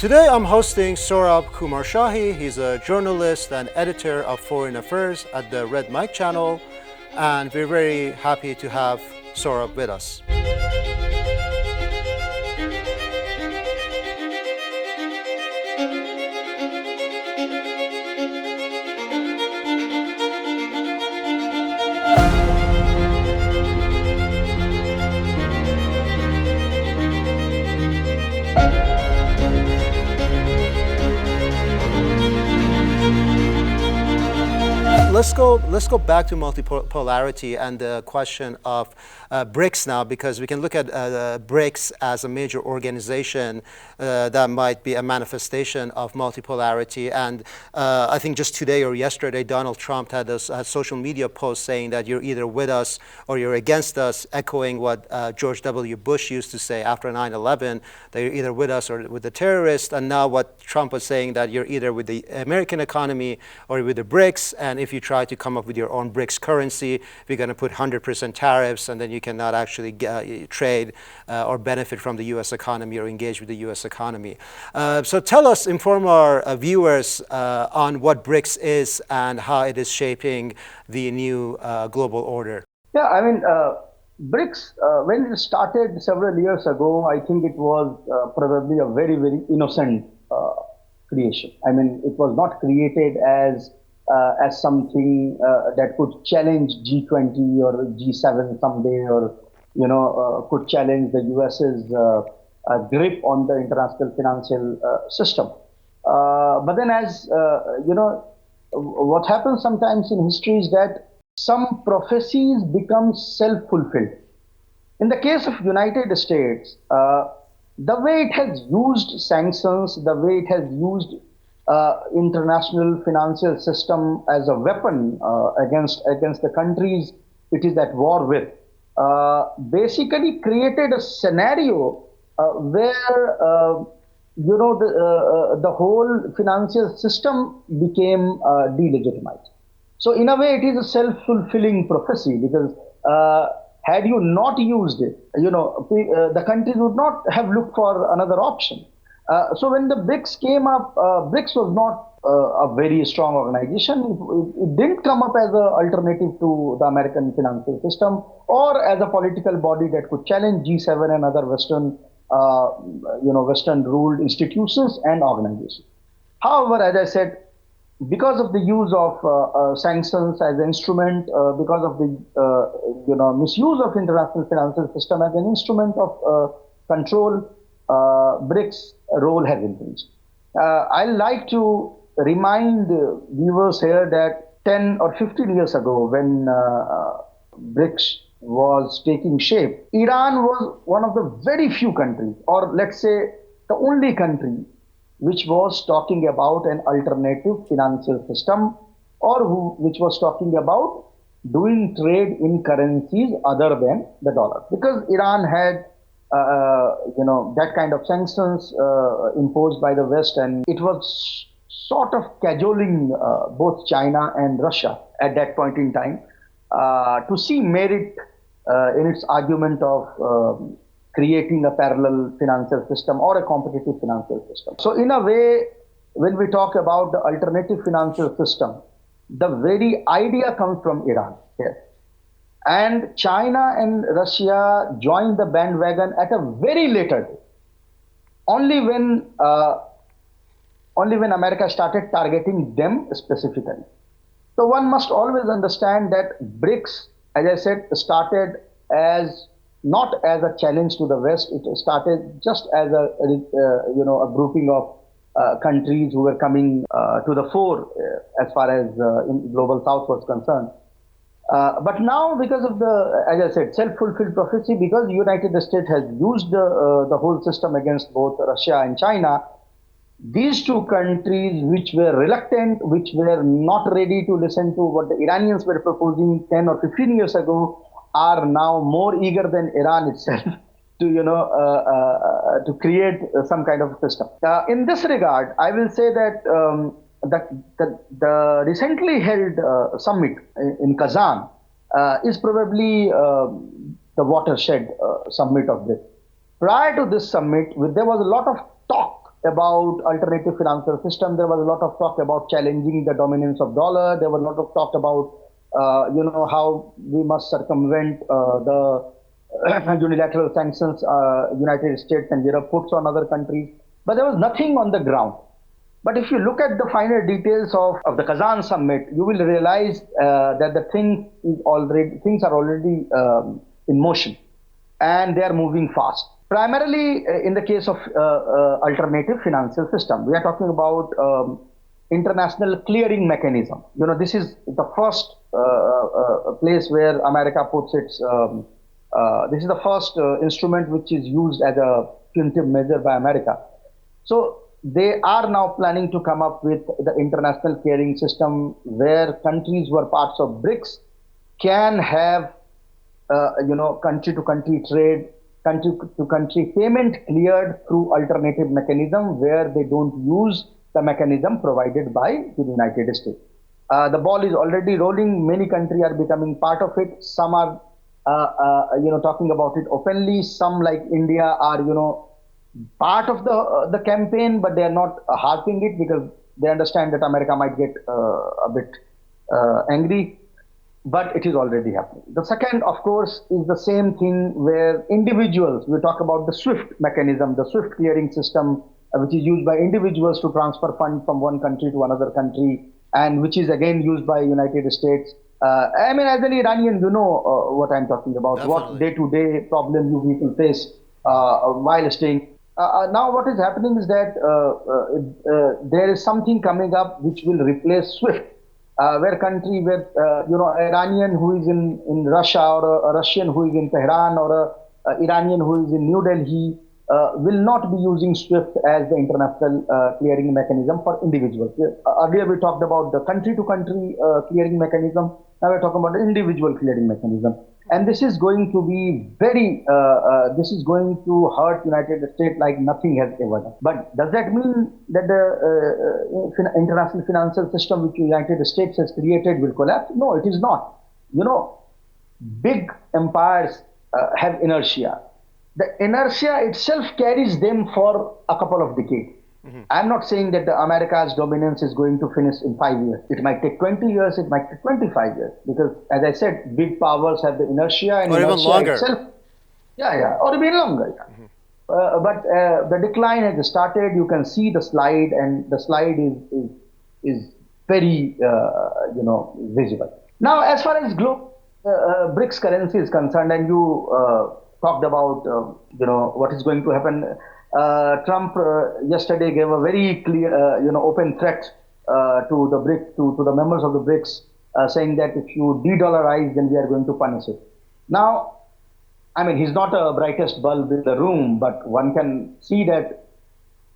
Today I'm hosting Saurabh Kumar Shahi. He's a journalist and editor of Foreign Affairs at the Red Mic channel, and we're very happy to have Saurabh with us. Let's go back to multipolarity and the question of BRICS now, because we can look at BRICS as a major organization that might be a manifestation of multipolarity. And I think just today or yesterday, Donald Trump had a social media post saying that you're either with us or you're against us, echoing what George W. Bush used to say after 9/11, that you're either with us or with the terrorists. And now what Trump was saying, that you're either with the American economy or with the BRICS, and if you try to come up with your own BRICS currency, we're going to put 100% tariffs, and then you cannot actually trade or benefit from the U.S. economy or engage with the U.S. economy. So tell us, inform our viewers on what BRICS is and how it is shaping the new global order. Yeah, I mean, BRICS, when it started several years ago, I think it was probably a very, very innocent creation. I mean, it was not created as something that could challenge G20 or G7 someday, or could challenge the US's grip on the international financial system. But then, as what happens sometimes in history is that some prophecies become self-fulfilled. In the case of United States, the way it has used sanctions, the way it has used international financial system as a weapon against the countries it is at war with, basically created a scenario where the whole financial system became delegitimized. So in a way, it is a self-fulfilling prophecy, because had you not used it, the countries would not have looked for another option. So when the BRICS came up, BRICS was not a very strong organization. It didn't come up as an alternative to the American financial system or as a political body that could challenge G7 and other Western-ruled institutions and organizations. However, as I said, because of the use of sanctions as an instrument, because of the misuse of international financial system as an instrument of control, BRICS role has increased. I like to remind viewers here that 10 or 15 years ago, when BRICS was taking shape, Iran was one of the very few countries, or let's say the only country, which was talking about an alternative financial system, or which was talking about doing trade in currencies other than the dollar. Because Iran had that kind of sanctions imposed by the West, and it was sort of cajoling both China and Russia at that point in time to see merit in its argument of creating a parallel financial system or a competitive financial system. So in a way, when we talk about the alternative financial system, the very idea comes from Iran here. And China and Russia joined the bandwagon at a very later date. Only when America started targeting them specifically. So one must always understand that BRICS, as I said, started as not as a challenge to the West. It started just as a grouping of countries who were coming to the fore as far as in Global South was concerned. But now, because of the, as I said, self-fulfilled prophecy, because the United States has used the whole system against both Russia and China, these two countries, which were reluctant, which were not ready to listen to what the Iranians were proposing 10 or 15 years ago, are now more eager than Iran itself to create some kind of system. In this regard, I will say that the recently held summit in Kazan is probably the watershed summit of this. Prior to this summit, there was a lot of talk about alternative financial system. There was a lot of talk about challenging the dominance of dollar. There was a lot of talk about how we must circumvent the unilateral sanctions United States and Europe puts on other countries. But there was nothing on the ground. But if you look at the finer details of the Kazan summit, you will realize that things are already in motion, and they are moving fast. Primarily in the case of alternative financial system, we are talking about international clearing mechanism. This is the first place where America puts its. This is the first instrument which is used as a punitive measure by America. So they are now planning to come up with the international clearing system where countries who are parts of BRICS can have, country-to-country trade, country-to-country payment cleared through alternative mechanism where they don't use the mechanism provided by the United States. The ball is already rolling. Many countries are becoming part of it. Some are, talking about it openly. Some, like India, are, part of the campaign, but they are not harping it because they understand that America might get a bit angry. But it is already happening. The second, of course, is the same thing where individuals, we talk about the SWIFT mechanism, the SWIFT clearing system, which is used by individuals to transfer funds from one country to another country, and which is again used by United States. I mean, as an Iranian, you know what I'm talking about. Definitely. What day-to-day problem you people face while staying. Now what is happening is that there is something coming up which will replace SWIFT. Where Iranian who is in Russia, or a Russian who is in Tehran, or a Iranian who is in New Delhi will not be using SWIFT as the international clearing mechanism for individuals. Earlier we talked about the country-to-country clearing mechanism. Now we're talking about the individual clearing mechanism. And this is going to be this is going to hurt United States like nothing has ever done. But does that mean that the international financial system which United States has created will collapse? No, it is not. Big empires have inertia. The inertia itself carries them for a couple of decades. I'm not saying that America's dominance is going to finish in 5 years. It might take 20 years, it might take 25 years. Because, as I said, big powers have the inertia, and or inertia even longer. itself. Or even longer. But the decline has started. You can see the slide, and the slide is very, visible. Now, as far as global BRICS currency is concerned, and you talked about, what is going to happen. Trump yesterday gave a very clear, open threat to the BRICS, to the members of the BRICS, saying that if you de-dollarize, then we are going to punish it. Now, I mean, he's not a brightest bulb in the room, but one can see that,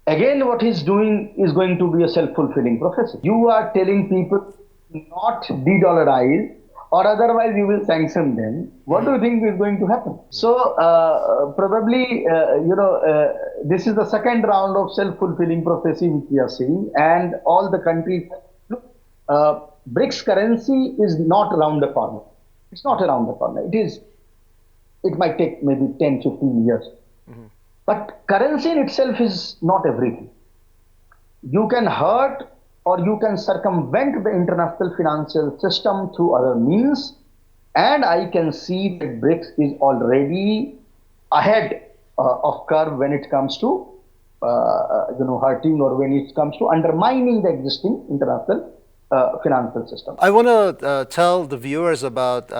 again, what he's doing is going to be a self-fulfilling prophecy. You are telling people not de-dollarize, or otherwise you will sanction them. What do you think is going to happen? So probably, this is the second round of self-fulfilling prophecy which we are seeing, and all the countries. Look, BRICS currency is not around the corner. It's not around the corner. It might take maybe 10, 15 years. But currency in itself is not everything. You can hurt or you can circumvent the international financial system through other means. And I can see that BRICS is already ahead of curve when it comes to hurting, or when it comes to undermining the existing international financial system. I want to tell the viewers about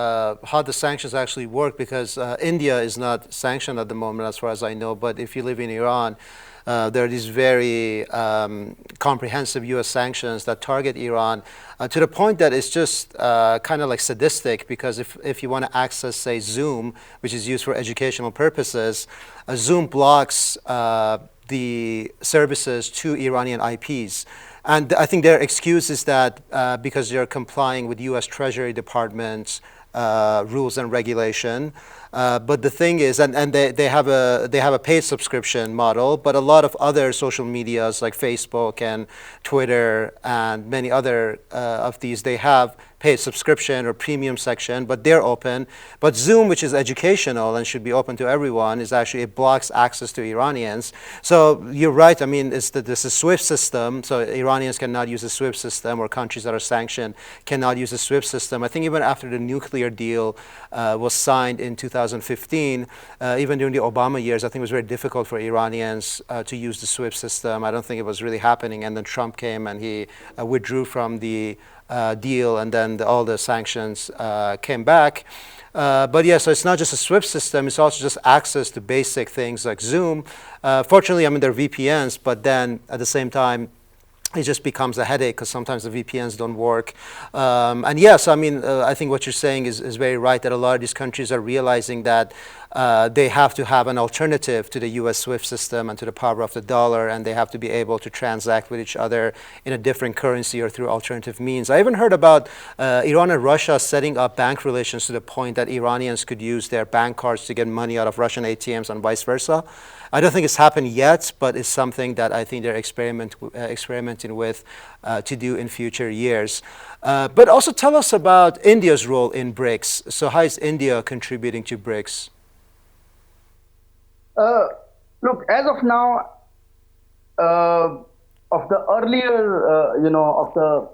how the sanctions actually work, because India is not sanctioned at the moment as far as I know, but if you live in Iran, there are these very comprehensive U.S. sanctions that target Iran to the point that it's just kind of like sadistic, because if you want to access, say, Zoom, which is used for educational purposes, Zoom blocks the services to Iranian IPs. And I think their excuse is that because they're complying with U.S. Treasury Department's rules and regulation. But the thing is, and they have a paid subscription model, but a lot of other social medias like Facebook and Twitter and many other of these, they have paid subscription or premium section, but they're open. But Zoom, which is educational and should be open to everyone, is actually, it blocks access to Iranians. So you're right. I mean, it's this is SWIFT system, so Iranians cannot use the SWIFT system, or countries that are sanctioned cannot use the SWIFT system. I think even after the nuclear deal was signed in 2015, even during the Obama years, I think it was very difficult for Iranians to use the SWIFT system. I don't think it was really happening. And then Trump came and he withdrew from the deal, and then all the sanctions came back. But yeah, so it's not just a SWIFT system, it's also just access to basic things like Zoom. Fortunately, I mean, there are VPNs, but then at the same time, it just becomes a headache because sometimes the VPNs don't work. And yes, I mean, I think what you're saying is very right, that a lot of these countries are realizing that they have to have an alternative to the US SWIFT system and to the power of the dollar, and they have to be able to transact with each other in a different currency or through alternative means. I even heard about Iran and Russia setting up bank relations to the point that Iranians could use their bank cards to get money out of Russian ATMs and vice versa. I don't think it's happened yet, but it's something that I think they're experimenting with to do in future years. But also tell us about India's role in BRICS. So how is India contributing to BRICS? Look, as of now, of the earlier, of the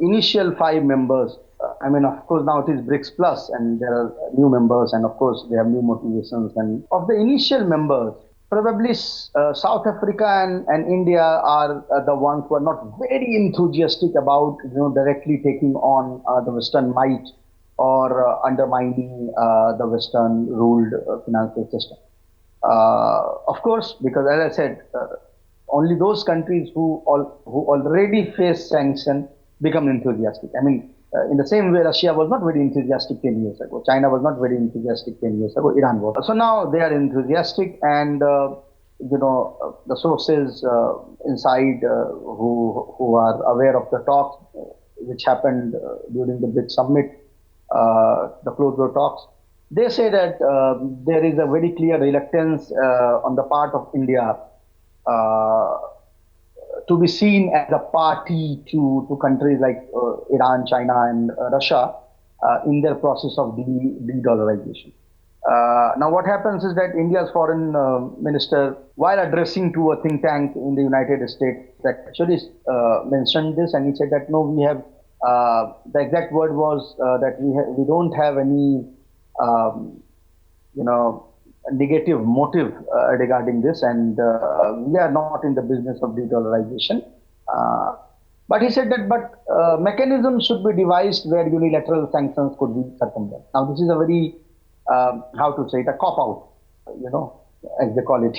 initial 5 members, I mean, of course, now it is BRICS Plus, and there are new members, and of course, they have new motivations. And of the initial members, probably South Africa and India are the ones who are not very enthusiastic about, directly taking on the Western might or undermining the Western-ruled financial system. Of course, because as I said, only those countries who already face sanction become enthusiastic. I mean, in the same way, Russia was not very enthusiastic 10 years ago. China was not very enthusiastic 10 years ago. Iran was. So now they are enthusiastic, and the sources inside who are aware of the talks which happened during the BRICS summit, the closed-door talks, they say that there is a very clear reluctance on the part of India to be seen as a party to countries like Iran, China, and Russia in their process of de-dollarization. Now, what happens is that India's foreign minister, while addressing to a think tank in the United States, actually mentioned this, and he said that no, we have, the exact word was that we don't have any, negative motive regarding this, and we are not in the business of de-dollarization. But he said that, mechanisms should be devised where unilateral sanctions could be circumvented. Now, this is a very, how to say it, a cop-out, as they call it,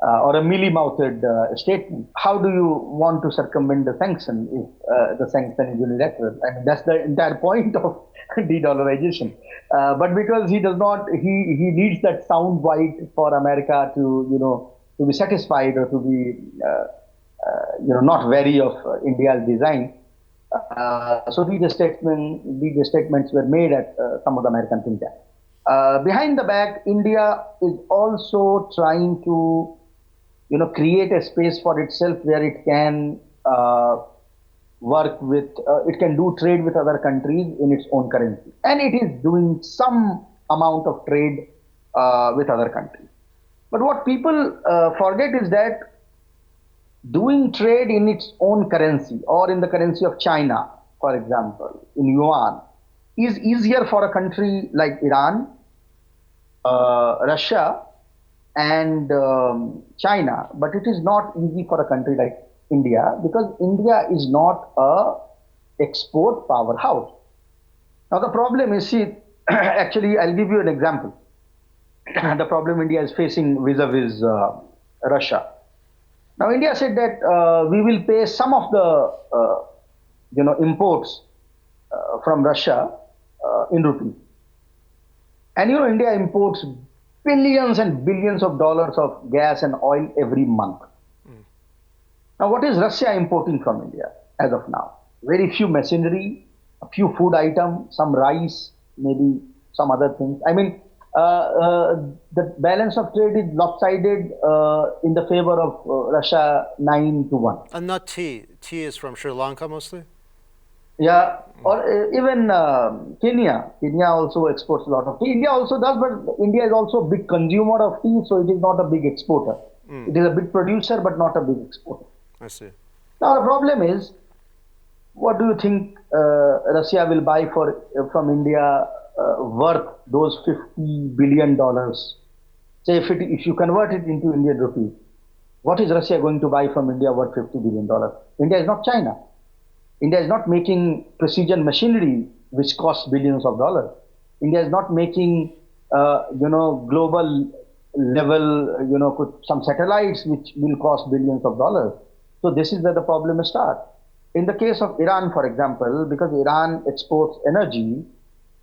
or a mealy-mouthed statement. How do you want to circumvent the sanction if the sanction is unilateral? I mean, that's the entire point of de-dollarization. But because he does not, he needs that sound bite for America to be satisfied or to be not wary of India's design. So these statements were made at some of the American think tanks. Behind the back, India is also trying to create a space for itself where it can work with, it can do trade with other countries in its own currency. And it is doing some amount of trade with other countries. But what people forget is that doing trade in its own currency or in the currency of China, for example, in yuan, is easier for a country like Iran, Russia, and China, but it is not easy for a country like India, because India is not a export powerhouse. Now the problem is, see, actually I'll give you an example. The problem India is facing vis-a-vis Russia. Now India said that we will pay some of the imports from Russia in rupees. And India imports billions and billions of dollars of gas and oil every month. Now, what is Russia importing from India as of now? Very few machinery, a few food items, some rice, maybe some other things. I mean, the balance of trade is lopsided in the favor of Russia 9-1. And not tea. Tea is from Sri Lanka mostly? Yeah, or even Kenya. Kenya also exports a lot of tea. India also does, but India is also a big consumer of tea, so it is not a big exporter. It is a big producer, but not a big exporter. I see. Now the problem is, what do you think Russia will buy from India worth those $50 billion? Say if you convert it into Indian rupee, what is Russia going to buy from India worth $50 billion? India is not China. India is not making precision machinery which costs billions of dollars. India is not making global level some satellites which will cost billions of dollars. So this is where the problem starts. In the case of Iran, for example, because Iran exports energy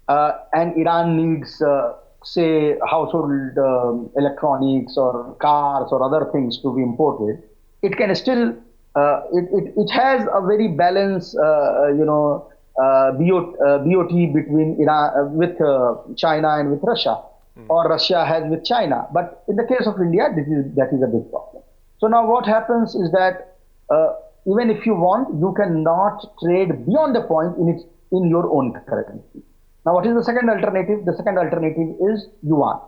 and Iran needs, say, household electronics or cars or other things to be imported, it can still, it has a very balanced, BOT between Iran with China and with Russia, or Russia has with China. But in the case of India, that is a big problem. So now what happens is that even if you want, you cannot trade beyond the point in your own currency. Now, what is the second alternative? The second alternative is yuan.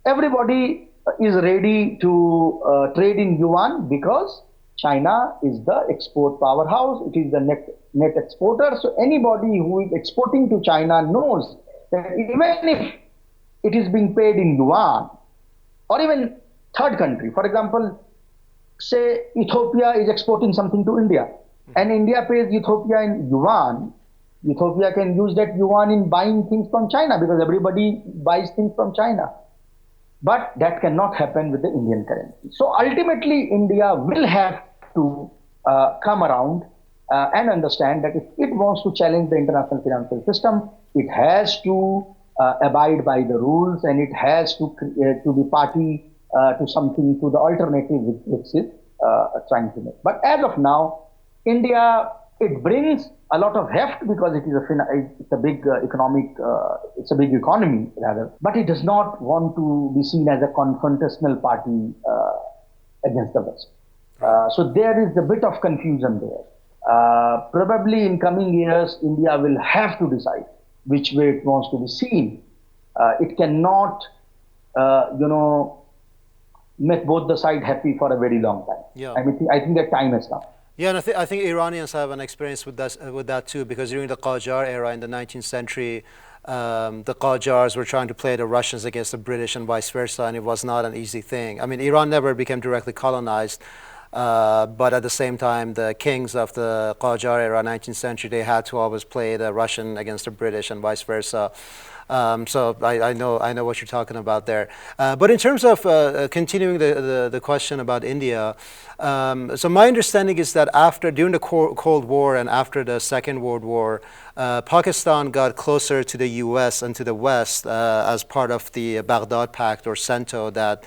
Everybody is ready to trade in yuan because China is the export powerhouse. It is the net exporter. So anybody who is exporting to China knows that even if it is being paid in yuan, or even third country, for example, say Ethiopia is exporting something to India, and India pays Ethiopia in yuan, Ethiopia can use that yuan in buying things from China because everybody buys things from China. But that cannot happen with the Indian currency. So ultimately, India will have to come around and understand that if it wants to challenge the international financial system, it has to abide by the rules, and it has to be party to something, to the alternative which is trying to make. But as of now, India, it brings a lot of heft because it's a big it's a big economy rather, but it does not want to be seen as a confrontational party against the West. So there is a bit of confusion there. Probably in coming years, India will have to decide which way it wants to be seen. It cannot, make both the side happy for a very long time. Yeah. I think that time has come. Yeah, and I think Iranians have an experience with that too, because during the Qajar era in the 19th century, the Qajars were trying to play the Russians against the British and vice versa, and it was not an easy thing. I mean, Iran never became directly colonized, but at the same time, the kings of the Qajar era, 19th century, they had to always play the Russian against the British and vice versa. So I know what you're talking about there. But in terms of continuing the question about India, so my understanding is that during the Cold War and after the Second World War, Pakistan got closer to the U.S. and to the West as part of the Baghdad Pact or CENTO that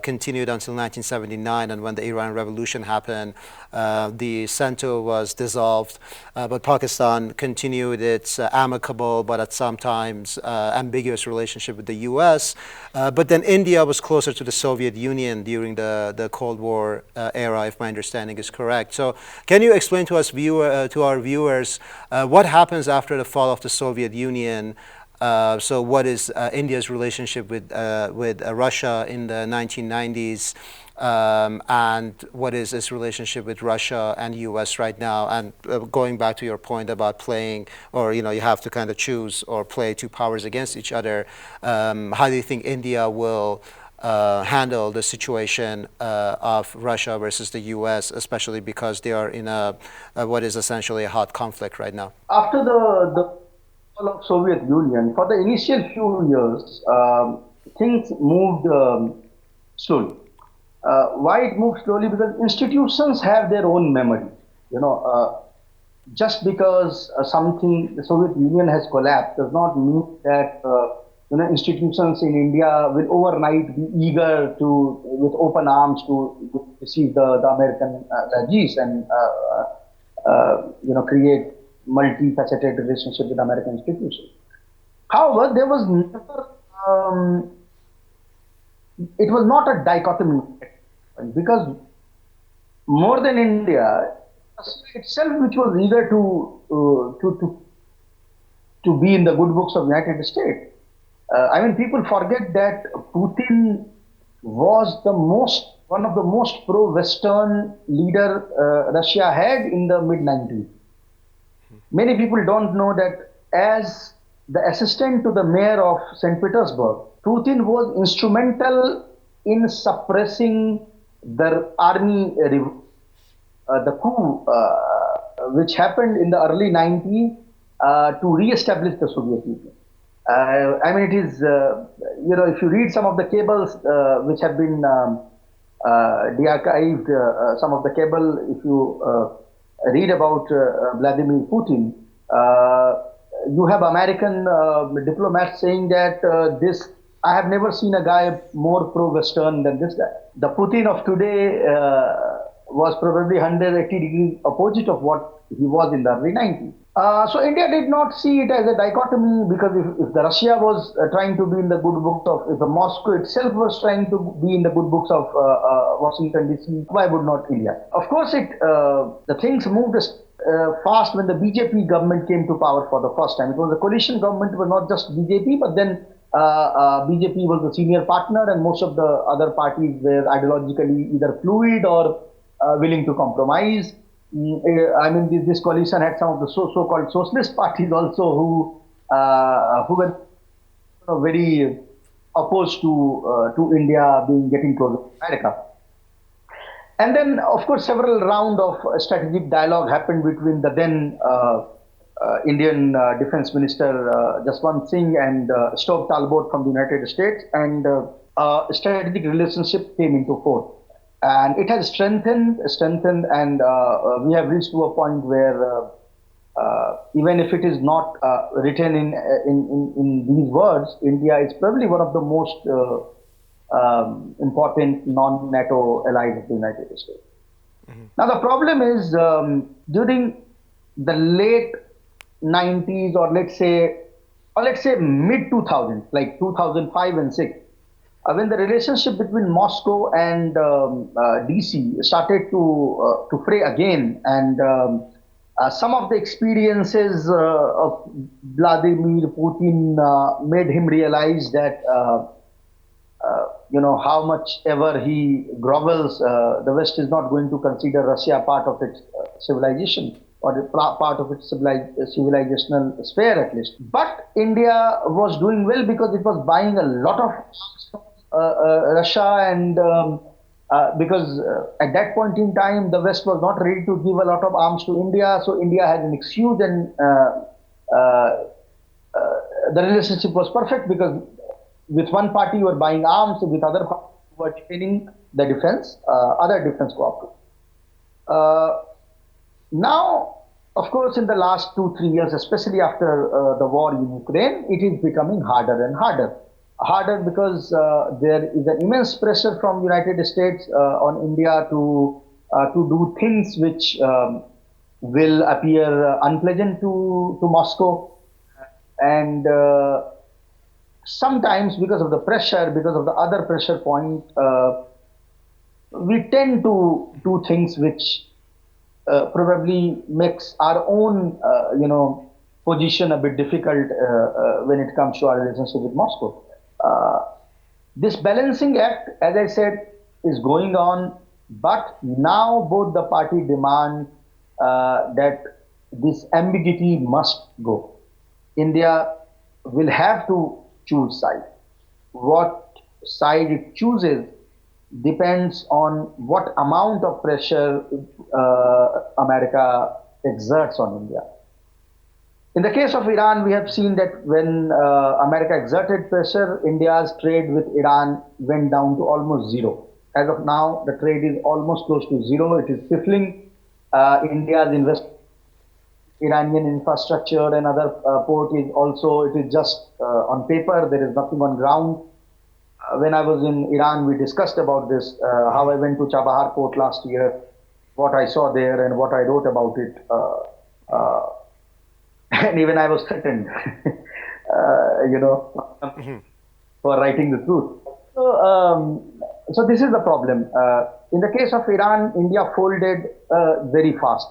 continued until 1979. And when the Iran Revolution happened, the CENTO was dissolved, but Pakistan continued its amicable but at some times ambiguous relationship with the U.S. But then India was closer to the Soviet Union during the Cold War era, if my understanding is correct. So can you explain to us, to our viewers, what happens after the fall of the Soviet Union? So what is India's relationship with Russia in the 1990s? And what is its relationship with Russia and U.S. right now? And going back to your point about playing, or you have to kind of choose or play two powers against each other, how do you think India will handle the situation of Russia versus the U.S., especially because they are in what is essentially a hot conflict right now? After the fall of Soviet Union, for the initial few years, things moved slowly. Why it moves slowly? Because institutions have their own memory. Just because the Soviet Union has collapsed does not mean that institutions in India will overnight be eager with open arms to receive the American refugees and create multifaceted relationship with American institutions. However, there was never, it was not a dichotomy because more than India, Russia itself, which was eager to be in the good books of the United States. I mean, people forget that Putin was one of the most pro-Western leader Russia had in the mid 90s. Many people don't know that as the assistant to the mayor of St. Petersburg, Putin was instrumental in suppressing the army, the coup, which happened in the early 90s to re-establish the Soviet Union. I mean, it is, if you read some of the cables which have been de-archived, some of the cable, if you read about Vladimir Putin, you have American diplomats saying that I have never seen a guy more pro-Western than this guy. The Putin of today was probably 180 degrees opposite of what he was in the early 90s. So India did not see it as a dichotomy because if the Russia was trying to be in the good books of, if the Moscow itself was trying to be in the good books of Washington DC, why would not India? Of course, the things moved fast when the BJP government came to power for the first time. It was a coalition government, it was not just BJP, but then BJP was the senior partner, and most of the other parties were ideologically either fluid or willing to compromise. I mean, this coalition had some of the so-called socialist parties also who were very opposed to India getting closer to America. And then, of course, several rounds of strategic dialogue happened between the then Indian Defense Minister Jaswant Singh and Stoke Talbot from the United States, and a strategic relationship came into force. And it has strengthened, and we have reached to a point where even if it is not written in these words, India is probably one of the most important non-NATO allies of the United States. Mm-hmm. Now the problem is during the late 90s, or let's say mid 2000s, like 2005 and 6. When the relationship between Moscow and DC started to fray again, and some of the experiences of Vladimir Putin made him realize that how much ever he grovels, the West is not going to consider Russia part of its civilization, or part of its civilizational sphere at least. But India was doing well because it was buying a lot of Russia, and because at that point in time the West was not ready to give a lot of arms to India, so India had an excuse, and the relationship was perfect because with one party you were buying arms, with other party you were training the defense, other defense cooperation. Now, of course, in the last 2-3 years, especially after the war in Ukraine, it is becoming harder and harder. Harder because there is an immense pressure from the United States on India to do things which will appear unpleasant to Moscow, and sometimes because of the pressure, because of the other pressure point, we tend to do things which probably makes our own position a bit difficult when it comes to our relationship with Moscow. This balancing act, as I said, is going on, but now both the party demand that this ambiguity must go. India will have to choose side. What side it chooses depends on what amount of pressure America exerts on India. In the case of Iran, we have seen that when America exerted pressure, India's trade with Iran went down to almost zero. As of now, the trade is almost close to zero. It is stifling. India's investment in Iranian infrastructure and other port is also, it is just on paper. There is nothing on ground. When I was in Iran, we discussed about this, how I went to Chabahar port last year, what I saw there and what I wrote about it. And even I was threatened. you know, for writing the truth. So this is the problem. In the case of Iran, India folded very fast.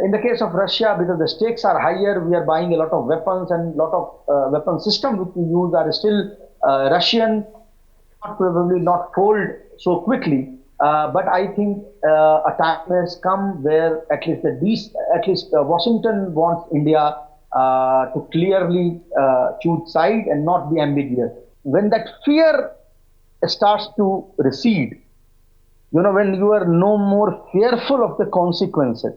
In the case of Russia, because the stakes are higher, we are buying a lot of weapons, and a lot of weapon systems which we use are still Russian, probably not fold so quickly. But I think a time has come where at least Washington wants India to clearly choose side and not be ambiguous. When that fear starts to recede, when you are no more fearful of the consequences,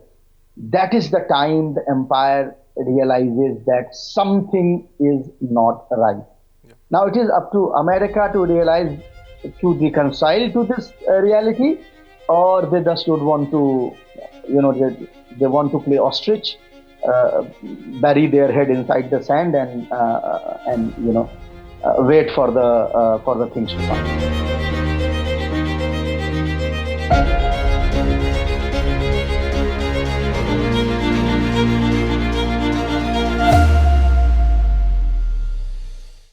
that is the time the empire realizes that something is not right. Now it is up to America to realize, to reconcile to this reality, or they just don't want to, they want to play ostrich, bury their head inside the sand, and wait for the things to come.